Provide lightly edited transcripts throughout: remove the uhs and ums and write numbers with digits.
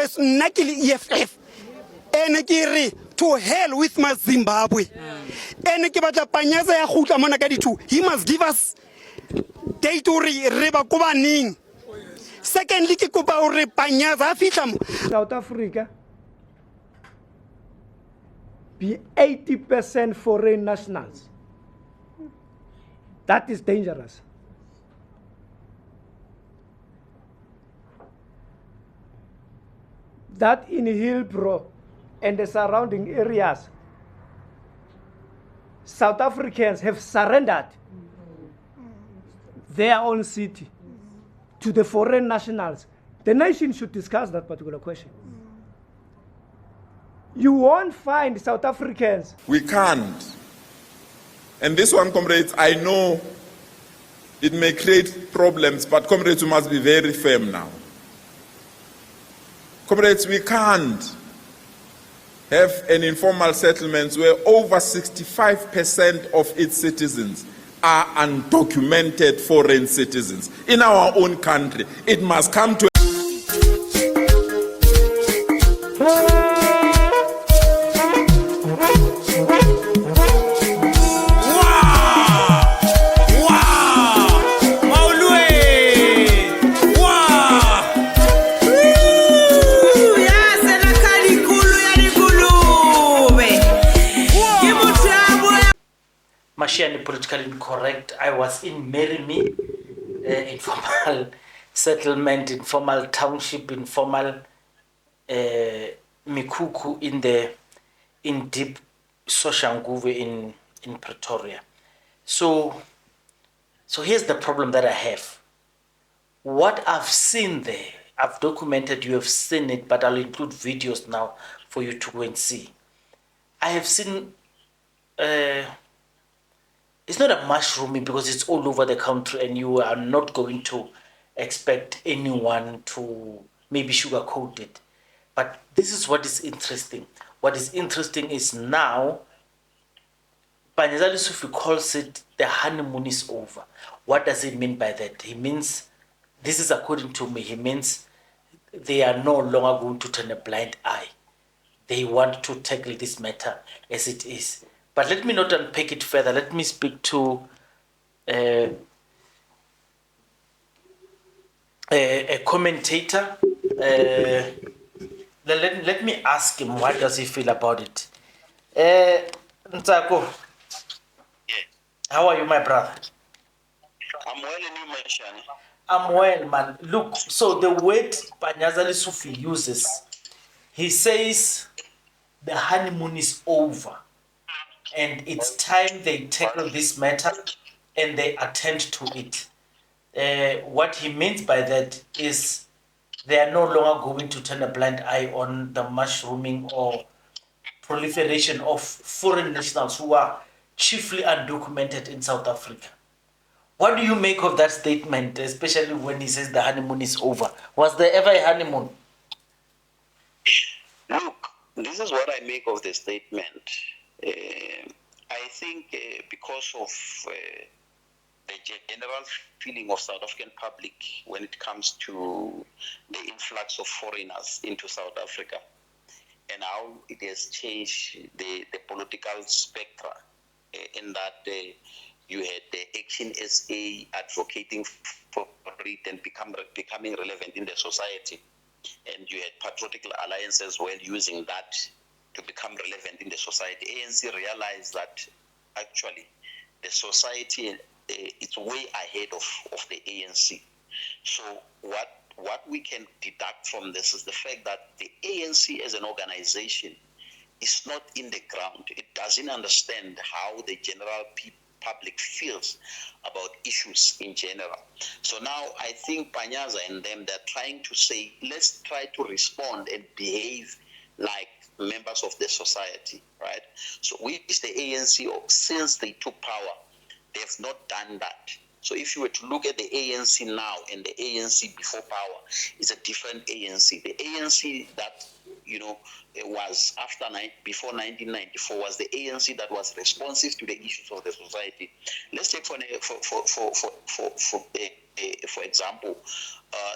Otherwise, nakili EFF. To hell with my Zimbabwe. And Panyaza ya khutla mona ka dithu. He must give us date or reba kubaning. Secondly, ke kopa hore Panyaza a fihla mo. South Africa be 80% foreign nationals. That is dangerous. That in Hillbrow and the surrounding areas, South Africans have surrendered their own city to the foreign nationals. The nation should discuss that particular question. You won't find South Africans. We can't. And this one, comrades, I know it may create problems, but comrades, we must be very firm now. Comrades, we can't have an informal settlement where over 65% of its citizens are undocumented foreign citizens in our own country. It must come to Mashiane Politically Incorrect. I was in Merimi, informal settlement, informal township, informal Mikuku in deep Soshanguve in Pretoria. So here's the problem that I have. What I've seen there, I've documented, you have seen it, but I'll include videos now for you to go and see. I have seen it's not a mushrooming because it's all over the country and you are not going to expect anyone to maybe sugarcoat it. But this is what is interesting. What is interesting is now, Panyaza Honeymoon calls it the honeymoon is over. What does he mean by that? He means, this is according to me, he means they are no longer going to turn a blind eye. They want to tackle this matter as it is. But let me not unpack it further. Let me speak to a commentator. Let me ask him, what does he feel about it? Ntsako. Yes. How are you, my brother? I'm well, and you, Mashiane? I'm well, man. Look, so the word Panyaza Honeymoon uses, he says the honeymoon is over. And it's time they tackle this matter and they attend to it. What he means by that is they are no longer going to turn a blind eye on the mushrooming or proliferation of foreign nationals who are chiefly undocumented in South Africa. What do you make of that statement, especially when he says the honeymoon is over? Was there ever a honeymoon? Look, this is what I make of the statement. I think because of the general feeling of South African public when it comes to the influx of foreigners into South Africa and how it has changed the political spectra in that you had the Action SA advocating for it and becoming relevant in the society, and you had patriotic alliance as well using that to become relevant in the society. ANC realized that actually the society is way ahead of the ANC. So what we can deduct from this is the fact that the ANC as an organization is not in the ground. It doesn't understand how the general public feels about issues in general. So now I think Panyaza and them, they're trying to say, let's try to respond and behave like members of the society, right? So which the ANC, since they took power, they have not done that. So if you were to look at the ANC now and the ANC before power, it's a different ANC. The ANC that, you know, it was before 1994 was the ANC that was responsive to the issues of the society. Let's take for example,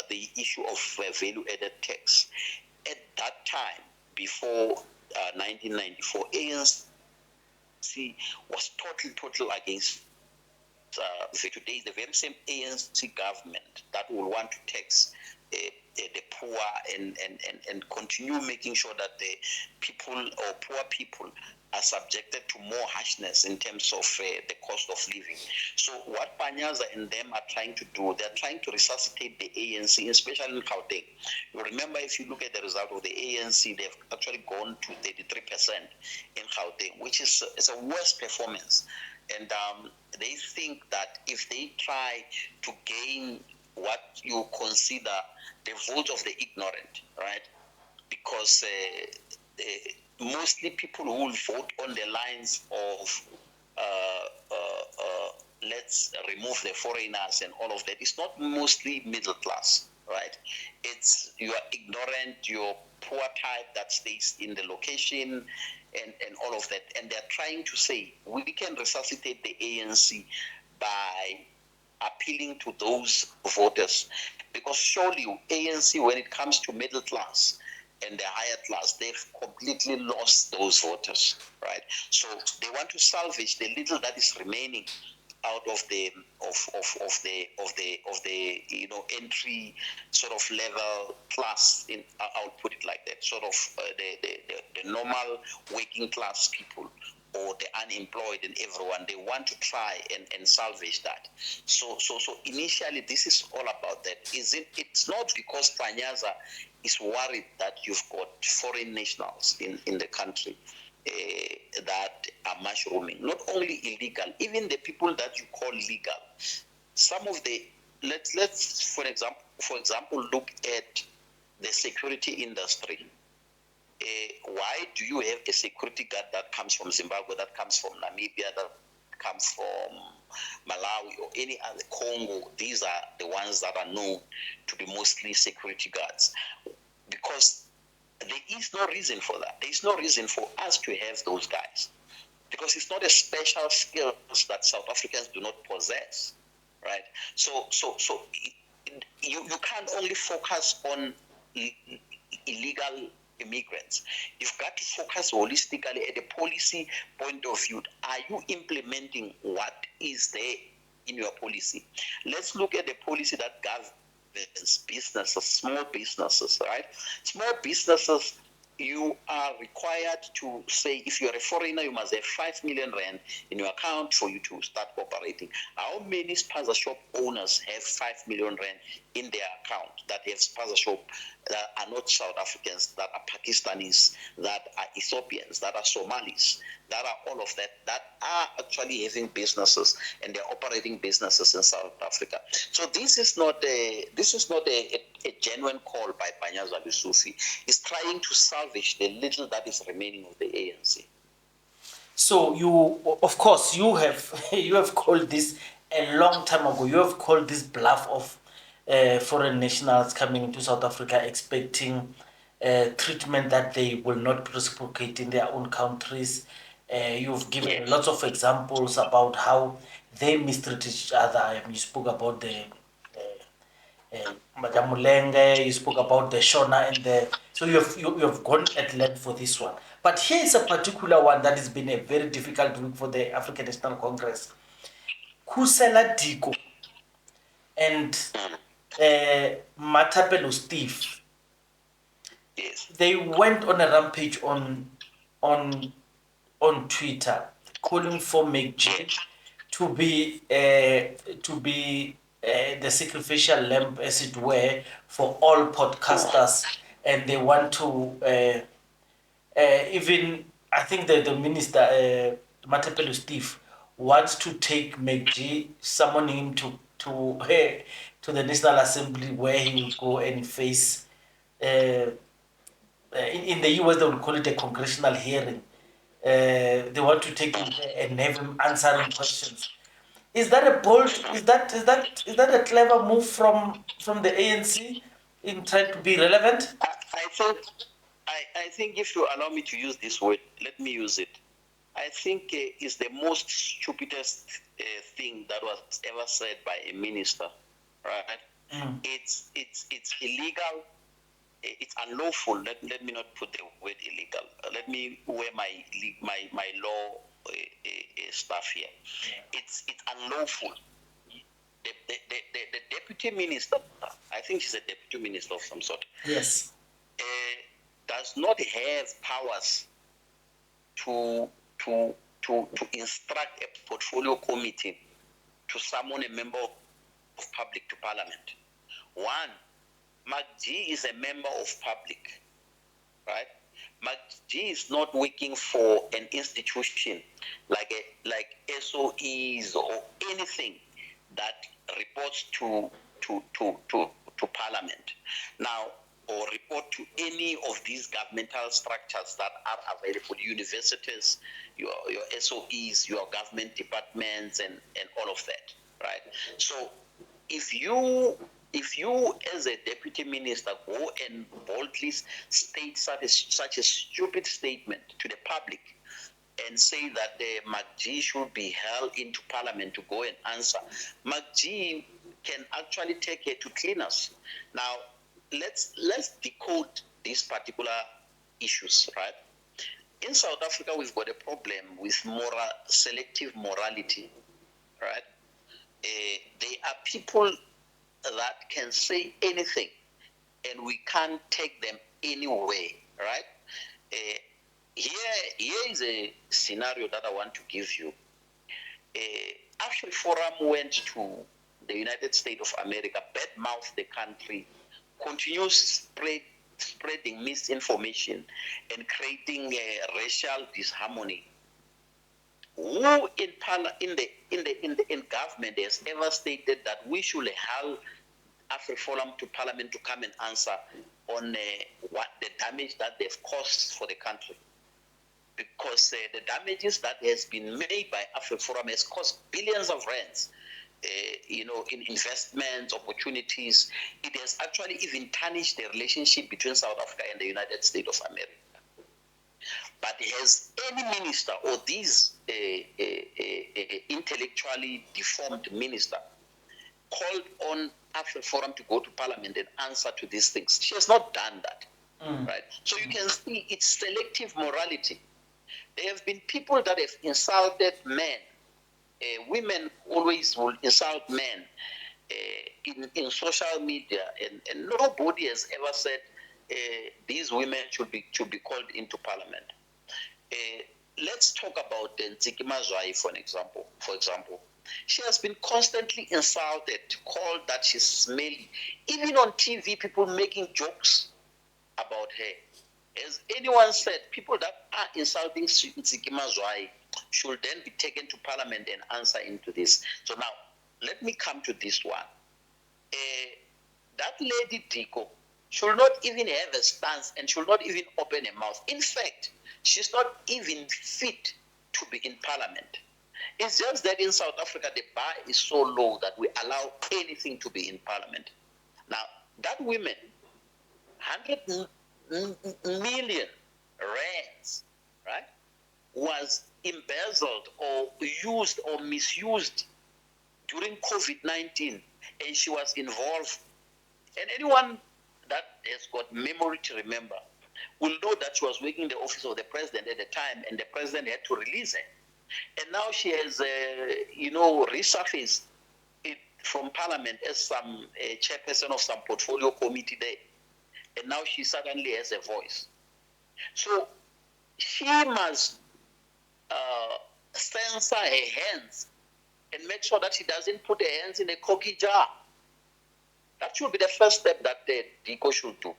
the issue of value-added tax. at that time, before 1994, ANC was total against. Today, the very same ANC government that will want to tax the poor and continue making sure that the people or poor people are subjected to more harshness in terms of the cost of living. So what Panyaza and them are trying to do, they're trying to resuscitate the ANC, especially in Gauteng. You remember, if you look at the result of the ANC, they've actually gone to 33% in Gauteng, which is a worse performance. And they think that if they try to gain what you consider the vote of the ignorant, right? Because mostly people who will vote on the lines of let's remove the foreigners and all of that. It's not mostly middle class, right? It's you are ignorant, you're poor type that stays in the location and all of that. And they're trying to say we can resuscitate the ANC by appealing to those voters, because surely ANC, when it comes to middle class and the higher class, they've completely lost those voters, right? So they want to salvage the little that is remaining out of the entry sort of level class. I'll put it like that, sort of the normal working class people, or the unemployed and everyone. They want to try and salvage that. So initially this is all about that. It's not because Panyaza is worried that you've got foreign nationals in the country that are mushrooming. Not only illegal, even the people that you call legal. Some of the let's for example look at the security industry. Why do you have a security guard that comes from Zimbabwe, that comes from Namibia, that comes from Malawi or any other, Congo? These are the ones that are known to be mostly security guards, because there is no reason for that. There is no reason for us to have those guys, because it's not a special skill that South Africans do not possess, right? So you can't only focus on illegal immigrants. You've got to focus holistically at a policy point of view. Are you implementing what is there in your policy? Let's look at the policy that governs businesses, small businesses, right? Small businesses, you are required to say, if you're a foreigner, you must have 5 million rand in your account for you to start operating. How many spaza shop owners have 5 million rand in their account that have spaza shop that are not South Africans, that are Pakistanis, that are Ethiopians, that are Somalis, that are all of that are actually having businesses and they're operating businesses in South Africa? So this is not a genuine call by Panyaza Lesufi. He's trying to salvage the little that is remaining of the ANC. So you have called this a long time ago. You have called this bluff of foreign nationals coming into South Africa expecting treatment that they will not reciprocate in their own countries. You've given lots of examples about how they mistreat each other. You spoke about the Madam Mulenge, you spoke about the Shona and the... So you have gone at length for this one. But here is a particular one that has been a very difficult week for the African National Congress. Khusela Diko and Mmapaseka Steve, they went on a rampage on Twitter, calling for McG to be the sacrificial lamb, as it were, for all podcasters, and they want to even, I think the minister Mmapaseka Steve wants to take McG, summoning him to the National Assembly, where he will go and face in the US they would call it a congressional hearing. They want to take him there and have him answering questions. Is that a bold? Is that a clever move from the ANC in trying to be relevant? I think if you allow me to use this word, let me use it. I think it's the most stupidest thing that was ever said by a minister, right? It's illegal it's unlawful. Let me not put the word illegal. Let me wear my law stuff here. It's unlawful. The deputy minister, I think she's a deputy minister of some sort. Yes. Does not have powers to instruct a portfolio committee to summon a member of public to parliament. One, McG is a member of public, right? McG is not working for an institution like SOEs or anything that reports to parliament. Now, or report to any of these governmental structures that are available, universities, your SOEs, your government departments, and all of that, right? So if you as a deputy minister go and boldly state such a stupid statement to the public and say that the McG should be held into parliament to go and answer, McG can actually take her to cleaners. Now, let's decode these particular issues, right? In South Africa, we've got a problem with selective morality, right? There are people that can say anything, and we can't take them anywhere, right? Here is a scenario that I want to give you. African Forum went to the United States of America, badmouth the country, continues spreading misinformation and creating racial disharmony. Who in government has ever stated that we should hold African Forum to Parliament to come and answer on what the damage that they've caused for the country? Because the damages that has been made by African Forum has cost billions of rands. In investments, opportunities. It has actually even tarnished the relationship between South Africa and the United States of America. But has any minister or these intellectually deformed minister called on African Forum to go to Parliament and answer to these things? She has not done that, right? So you can see it's selective morality. There have been people that have insulted men. Women always will insult men in social media, and nobody has ever said these women should be called into parliament. Let's talk about Ntsako Shivambu, for example. She has been constantly insulted, called that she's smelly. Even on TV, people making jokes about her. Has anyone said people that are insulting Ntsako Shivambu should then be taken to parliament and answer into this? So now, let me come to this one. That lady Diko should not even have a stance and should not even open her mouth. In fact, she's not even fit to be in parliament. It's just that in South Africa, the bar is so low that we allow anything to be in parliament. Now, that woman, 100 million rands, right, was embezzled or used or misused during COVID-19, and she was involved. And anyone that has got memory to remember will know that she was working in the office of the president at the time, and the president had to release her. And now she has, resurfaced it from parliament as some chairperson of some portfolio committee there. And now she suddenly has a voice. So she must censor her hands and make sure that she doesn't put her hands in a cookie jar. That should be the first step that Diko should do.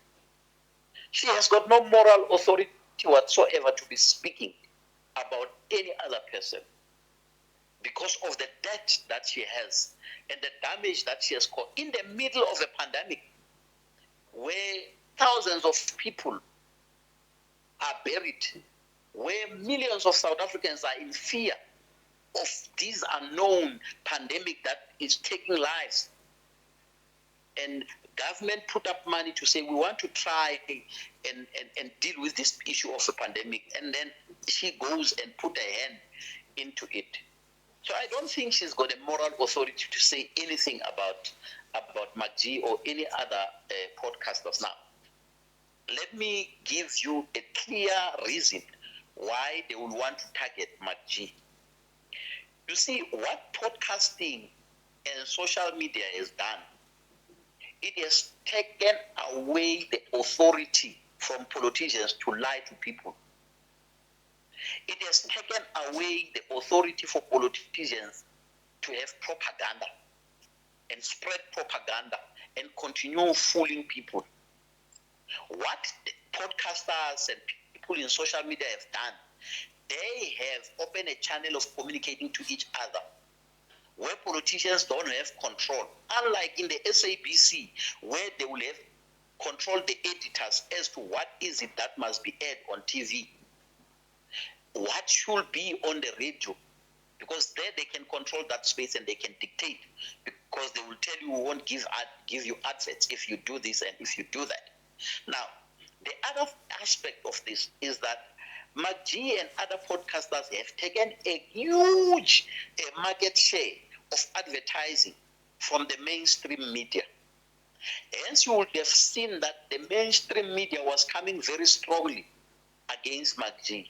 She has got no moral authority whatsoever to be speaking about any other person because of the debt that she has and the damage that she has caused in the middle of a pandemic where thousands of people are buried, where millions of South Africans are in fear of this unknown pandemic that is taking lives. And government put up money to say we want to try and deal with this issue of the pandemic, and then she goes and put her hand into it. So I don't think she's got a moral authority to say anything about McG or any other podcasters. Now, let me give you a clear reason why they will want to target McG. You see, what podcasting and social media has done, it has taken away the authority from politicians to lie to people. It has taken away the authority for politicians to have propaganda and spread propaganda and continue fooling people. What the podcasters and people in social media have done, they have opened a channel of communicating to each other where politicians don't have control. Unlike in the SABC, where they will have control the editors as to what is it that must be aired on TV, what should be on the radio, because there they can control that space and they can dictate, because they will tell you we won't give you adverts if you do this and if you do that. Now, the other aspect of this is that McG and other podcasters have taken a huge market share of advertising from the mainstream media. Hence, you would have seen that the mainstream media was coming very strongly against McG,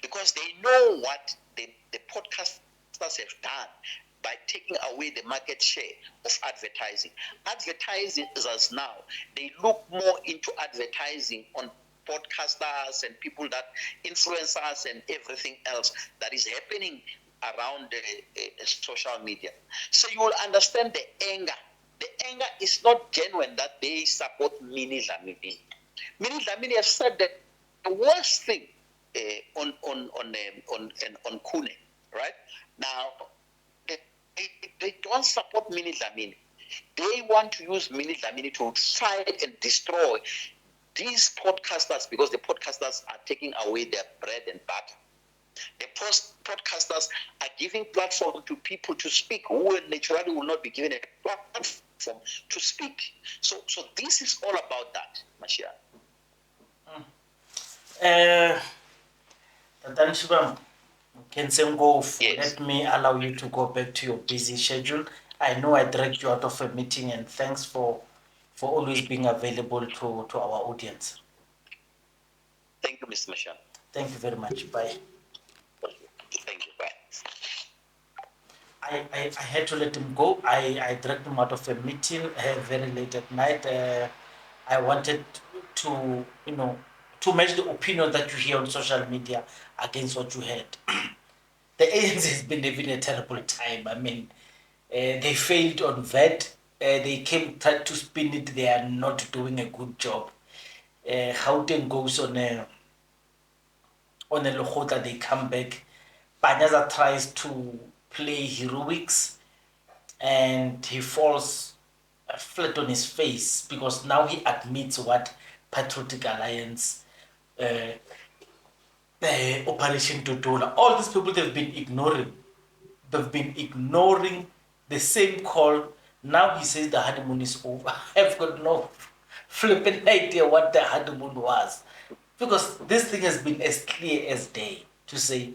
because they know what the podcasters have done by taking away the market share of advertising. Advertisers now, they look more into advertising on podcasters and people that influence us and everything else that is happening around social media. So you will understand the anger. The anger is not genuine that they support Minnie Dlamini. Minnie Dlamini has said that the worst thing on Kune, right? Now, they don't support Minnie Dlamini. They want to use Minnie Dlamini to try and destroy these podcasters, because the podcasters are taking away their bread and butter. The podcasters are giving platform to people to speak who naturally will not be given a platform to speak. So this is all about that, Mashiane. Shivambu, Ntsako, Yes. let me allow you to go back to your busy schedule. I know I dragged you out of a meeting, and thanks for always being available to our audience. Thank you, Mr. Mashiane. Thank you very much. Bye. Thank you. Bye. I had to let him go. I dragged him out of a meeting very late at night. I wanted to, to match the opinion that you hear on social media against what you heard. The ANC has been having a terrible time. I mean, they failed on VAT. They tried to spin it. They are not doing a good job. Gauteng goes on a Lokota, they come back. Panyaza tries to play heroics and he falls flat on his face, because now he admits what Patriotic Alliance, Operation Totola, all these people they've been ignoring. They've been ignoring the same call. Now he says the honeymoon is over. I've got no flipping idea what the honeymoon was, because this thing has been as clear as day to say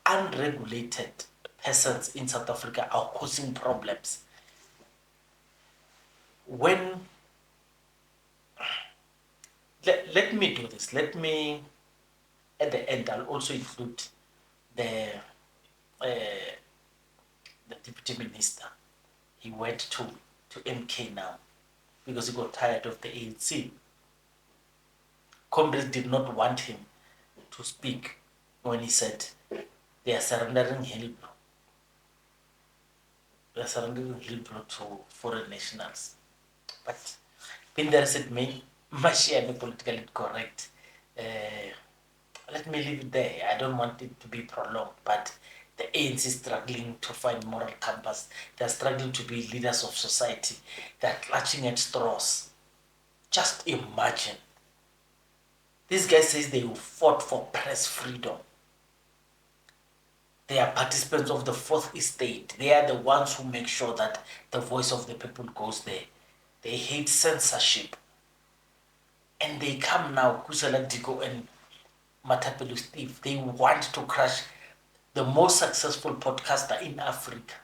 unregulated persons in South Africa are causing problems. When let me do this. Let me, at the end, I'll also include the deputy minister. He went to MK now because he got tired of the ANC. Congress did not want him to speak when he said they are surrendering Hillbrow. They are surrendering Hillbrow to foreign nationals. But being there said me, Mashiane Politically Incorrect. Let me leave it there. I don't want it to be prolonged, but the ANC is struggling to find moral compass. They're struggling to be leaders of society. They're clutching at straws. Just imagine. This guy says they fought for press freedom. They are participants of the fourth estate. They are the ones who make sure that the voice of the people goes there. They hate censorship. And they come now, Khusela Diko and Matapelo Steve, they want to crush the most successful podcaster in Africa,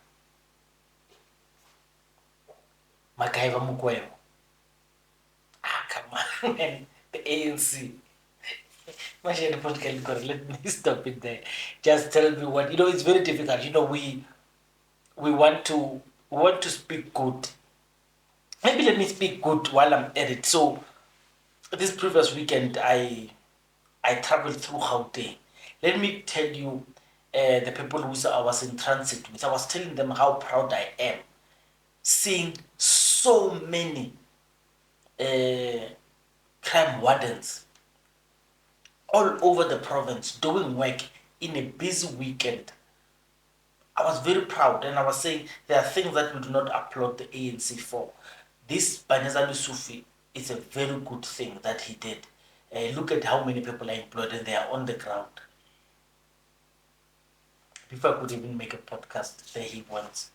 Makaiva Mukwebo. when the ANC, Mashiane Politicallyincorrect, let me stop it there. Just tell me what, it's very difficult. We want to speak good. Maybe let me speak good while I'm at it. So this previous weekend, I traveled through Gauteng. Let me tell you, the people who I was in transit with, I was telling them how proud I am seeing so many crime wardens all over the province doing work in a busy weekend. I was very proud, and I was saying there are things that we do not applaud the ANC for. This Panyaza Honeymoon is a very good thing that he did. Look at how many people are employed and they are on the ground. Before I could even make a podcast, there he was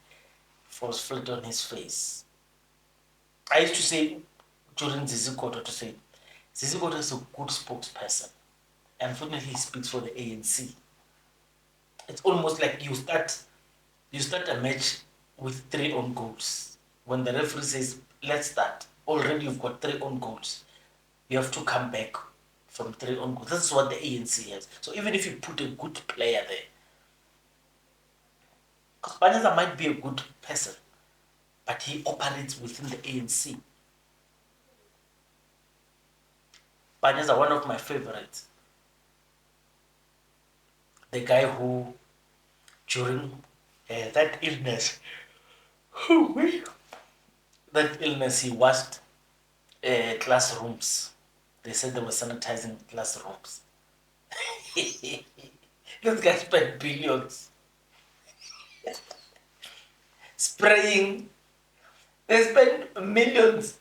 flat on his face. I used to say during Zizikoto to say, Zizikoto is a good spokesperson. Unfortunately, he speaks for the ANC. It's almost like you start a match with 3 own goals. When the referee says, let's start, already you've got 3 own goals. You have to come back from 3 own goals. That's what the ANC has. So even if you put a good player there, because Panyaza might be a good person, but he operates within the ANC. Panyaza, one of my favorites, the guy who, during that illness, he washed classrooms. They said they were sanitizing classrooms. This guy spent billions spraying. They spent millions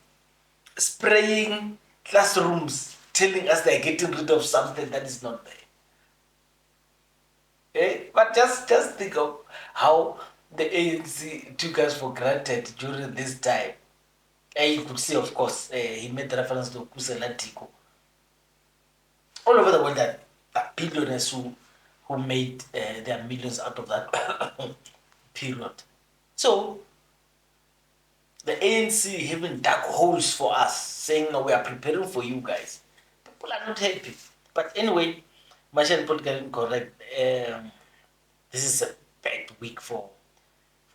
spraying classrooms, telling us they're getting rid of something that is not there. But just think of how the ANC took us for granted during this time. You could see, of course, he made reference to Khusela Diko. All over the world, that billionaires who made their millions out of that period. So, the ANC having dug holes for us, saying, no, we are preparing for you guys. People are not happy. But anyway, Mashiane Politicallyincorrect, this is a bad week for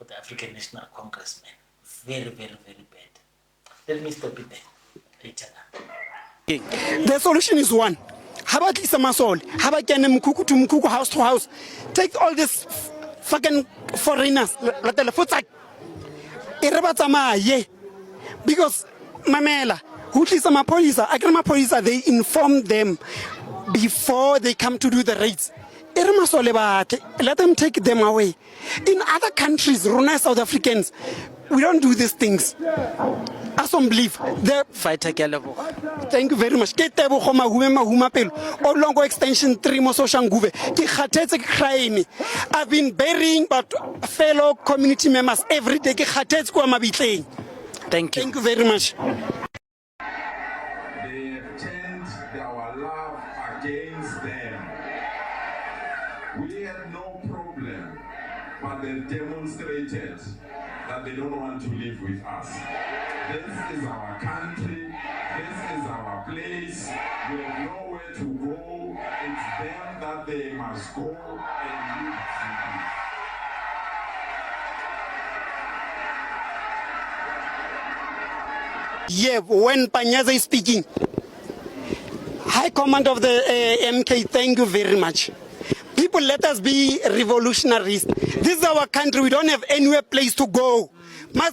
the African National Congress, man. Very, very, very bad. Let me stop it there. Later. The solution is one. How about Lisa Masol? How about Mkuku to Mkuku, house to house? Take all these fucking foreigners. Let the foot side. Because Mamela, who is Mmapaseka, they inform them before they come to do the raids. Let them take them away. In other countries, Rona South Africans, we don't do these things. I don't believe. Thank you very much. Extension 3 I've been burying but fellow community members every day. Thank you. Thank you very much. They have turned our love against them. We had no problem, but they demonstrated that they don't want to live with us. This is our country. This is our place. We have nowhere to go. It's them that they must go and live. Yeah, when Panyaza is speaking, High Command of the MK, thank you very much. People, let us be revolutionaries. This is our country. We don't have anywhere place to go.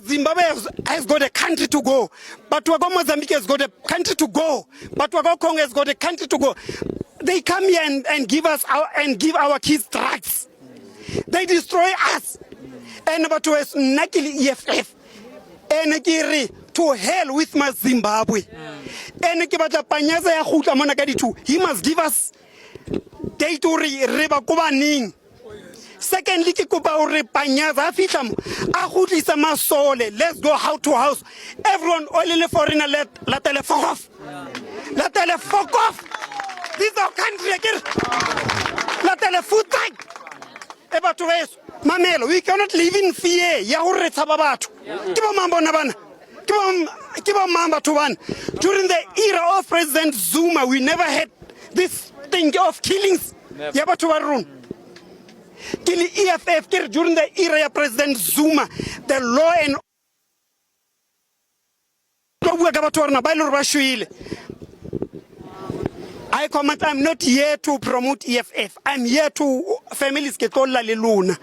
Zimbabwe has got a country to go. But Mozambique has got a country to go. But Congo has got a country to go. They come here and give us give our kids drugs. They destroy us. And about to us, nakili EFF. And to hell with my Zimbabwe. And Panyaza he must give us date to reba kubaning. Secondly, Panyaza fitam akhutisa masole. Let's go house to house. Everyone, all in the foreigner, let the fuck off. Let the fuck off. This is our country again. Let the food tag. Mamelo, we cannot live in fear. Yahurre sababatu. Kibo mambo nabana. Kibo During the era of President Zuma, we never had this thing of killings. EFF, during the era of President Zuma, the law and I comment, I'm not here to promote EFF. I'm here to families get all la luna.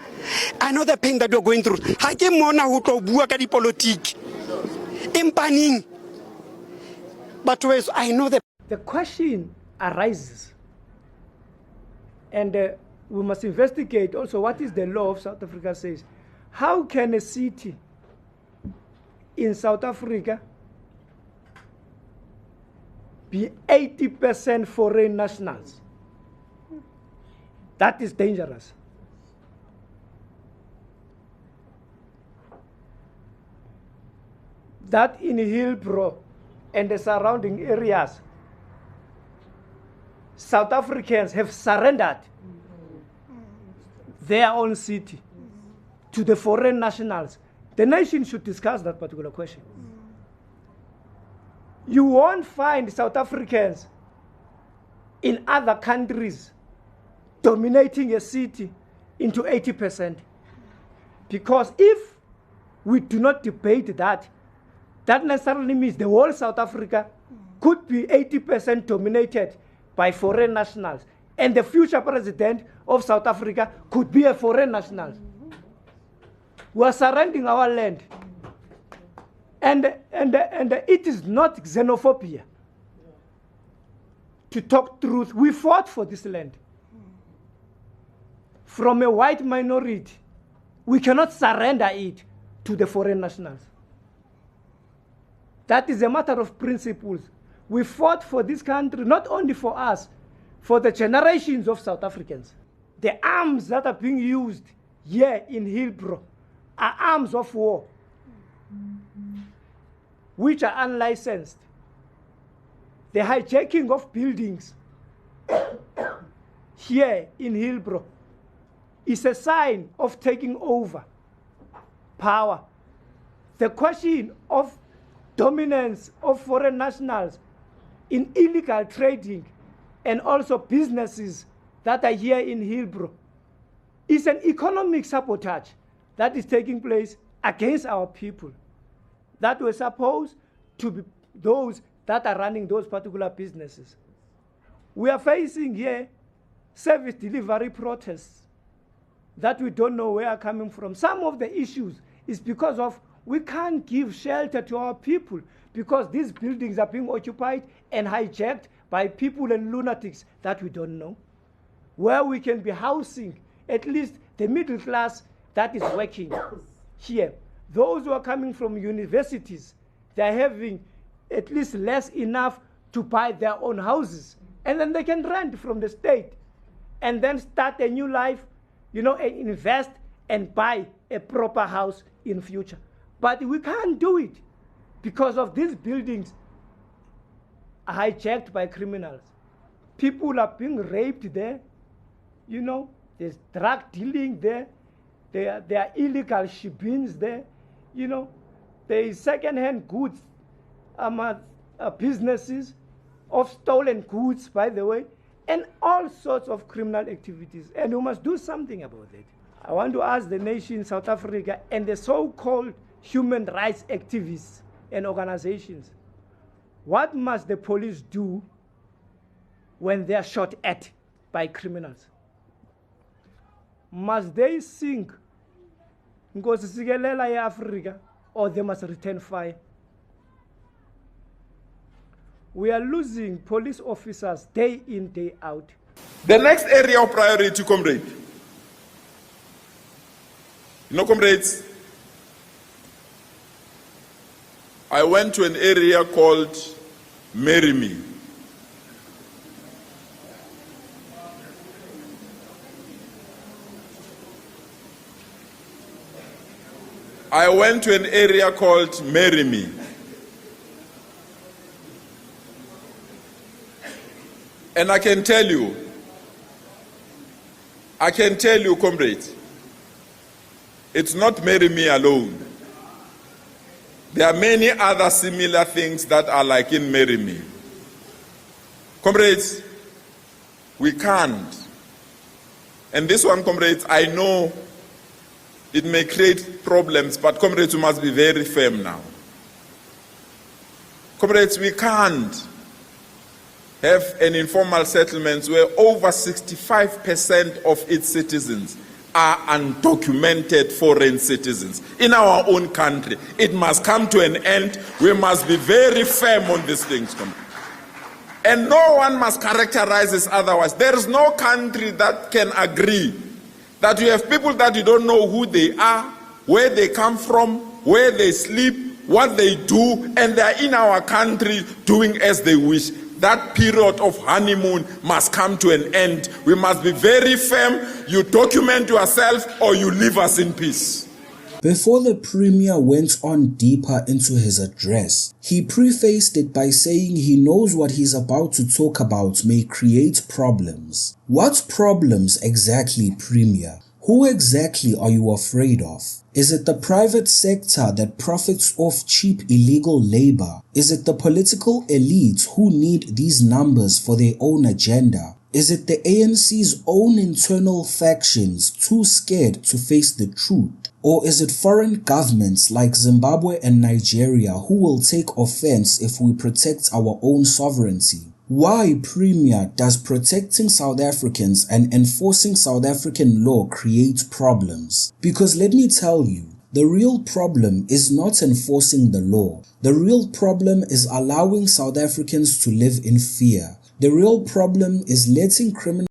I know the pain that you're going through. But I know the question arises, and we must investigate also what is the law of South Africa says. How can a city in South Africa be 80% foreign nationals? That is dangerous. That in Hillbrow and the surrounding areas, South Africans have surrendered their own city to the foreign nationals. The nation should discuss that particular question. You won't find South Africans in other countries dominating a city into 80%. Because if we do not debate that, that necessarily means the whole South Africa could be 80% dominated by foreign nationals. And the future president of South Africa could be a foreign national. We are surrendering our land. And it is not xenophobia. To talk truth, we fought for this land. From a white minority, we cannot surrender it to the foreign nationals. That is a matter of principles. We fought for this country, not only for us, for the generations of South Africans. The arms that are being used here in Hillbrow are arms of war, which are unlicensed. The hijacking of buildings here in Hillbrow is a sign of taking over power. The question of dominance of foreign nationals in illegal trading and also businesses that are here in Hillbrow is an economic sabotage that is taking place against our people that were supposed to be those that are running those particular businesses. We are facing here service delivery protests that we don't know where are coming from. Some of the issues is because of we can't give shelter to our people because these buildings are being occupied and hijacked by people and lunatics that we don't know. Where we can be housing at least the middle class that is working here. Those who are coming from universities, they're having at least less enough to buy their own houses. And then they can rent from the state and then start a new life, and invest and buy a proper house in future. But we can't do it because of these buildings are hijacked by criminals. People are being raped there. There's drug dealing there. There are illegal shipments there. There is second-hand goods businesses of stolen goods, by the way, and all sorts of criminal activities. And we must do something about it. I want to ask the nation, South Africa, and the so-called human rights activists and organizations, what must the police do when they are shot at by criminals? Must they sing Nkosi Sikelela ya Africa, or they must return fire? We are losing police officers day in, day out. The next area of priority, comrade. Comrades, I went to an area called Merimi. I went to an area called Merimi. And I can tell you, comrades, it's not Merimi alone. There are many other similar things that are like in Marry Me. Comrades, we can't. And this one, comrades, I know it may create problems, but comrades, we must be very firm now. Comrades, we can't have an informal settlement where over 65% of its citizens are undocumented foreign citizens in our own country. It must come to an end. We must be very firm on these things. And no one must characterize this otherwise. There is no country that can agree that you have people that you don't know who they are, where they come from, where they sleep, what they do, and they are in our country doing as they wish. That period of honeymoon must come to an end. We must be very firm. You document yourself or you leave us in peace. Before the Premier went on deeper into his address, he prefaced it by saying he knows what he's about to talk about may create problems. What problems exactly, Premier? Who exactly are you afraid of? Is it the private sector that profits off cheap illegal labor? Is it the political elites who need these numbers for their own agenda? Is it the ANC's own internal factions too scared to face the truth? Or is it foreign governments like Zimbabwe and Nigeria who will take offense if we protect our own sovereignty? Why, Premier, does protecting South Africans and enforcing South African law create problems? Because let me tell you, the real problem is not enforcing the law. The real problem is allowing South Africans to live in fear. The real problem is letting criminal